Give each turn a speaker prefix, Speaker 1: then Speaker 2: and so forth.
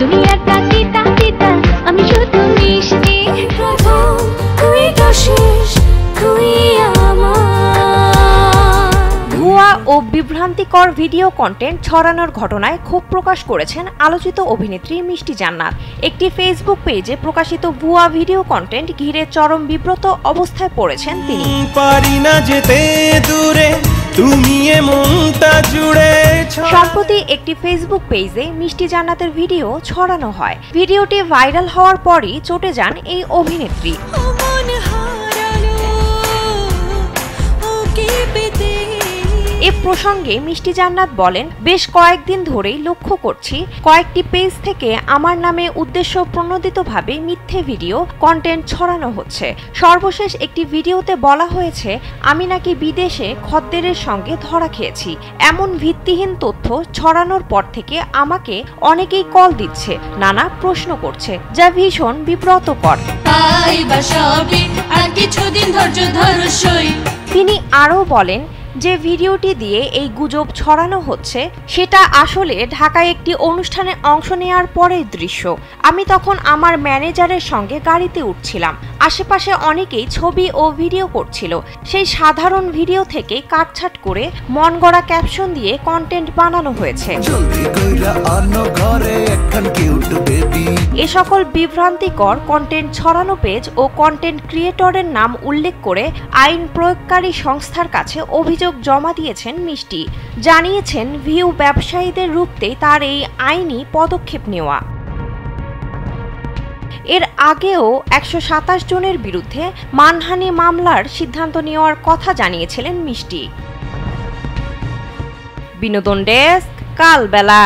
Speaker 1: দুনিয়াটা তিতা তিতা আমি শুধু মিষ্টি প্রথম তুই তো শেষ তুই আমার।
Speaker 2: ভুয়া ও বিভ্রান্তিকর ভিডিও কন্টেন্ট ছড়ানোর ঘটনায় ক্ষোভ প্রকাশ করেছেন আলোচিত অভিনেত্রী মিষ্টি জান্নাত। একটি ফেসবুক পেজে প্রকাশিত ভুয়া ভিডিও কন্টেন্ট ঘিরে চরম বিব্রত অবস্থায় পড়েছেন তিনি।
Speaker 3: পারি না যেতে দূরে তুমি এমনটা জুড়ে।
Speaker 2: সম্প্রতি একটি ফেসবুক পেজে মিষ্টি জান্নাতের ভিডিও ছড়ানো হয়। ভিডিওটি ভাইরাল হওয়ার পরই চটে যান এই অভিনেত্রী। এ প্রসঙ্গে মিষ্টি জান্নাত বলেন, বেশ কয়েকদিন ধরেই লক্ষ্য করছি কয়েকটি পেজ থেকে আমার নামে উদ্দেশ্য প্রণোদিতভাবে মিথ্যে ভিডিও কন্টেন্ট ছড়ানো হচ্ছে। সর্বশেষ একটি ভিডিওতে বলা হয়েছে আমি নাকি বিদেশে খদ্দেরের সঙ্গে ধরা খেয়েছি। এমন ভিত্তিহীন তথ্য ছড়ানোর পর থেকে আমাকে অনেকেই কল দিচ্ছে, নানা প্রশ্ন করছে, যা ভীষণ বিব্রতকর। তিনি আরও বলেন যে ভিডিওটি দিয়ে এই গুজব ছড়ানো হচ্ছে সেটা আসলে ঢাকায় একটি অনুষ্ঠানে অংশ নেওয়ার পরের দৃশ্য। আমি তখন আমার ম্যানেজারের সঙ্গে গাড়িতে উঠছিলাম। আশেপাশে অনেকেই ছবি ও ভিডিও করছিল। সেই সাধারণ ভিডিও থেকে কাটছাট করে মন গড়া ক্যাপশন দিয়ে কন্টেন্ট বানানো হয়েছে। এ সকল বিভ্রান্তিকর কন্টেন্ট ছড়ানো পেজ ও কন্টেন্ট ক্রিয়েটরের নাম উল্লেখ করে আইন প্রয়োগকারী সংস্থার কাছে অভিযোগ জমা দিয়েছেন মিষ্টি। জানিয়েছেন ভিউ ব্যবসায়ীদের রুখতে তার এই আইনি পদক্ষেপ নেওয়া। এর আগেও 127 জনের বিরুদ্ধে মানহানি মামলার সিদ্ধান্ত নেওয়ার কথা জানিয়েছিলেন মিষ্টি। বিনোদন ডেস্ক, কালবেলা।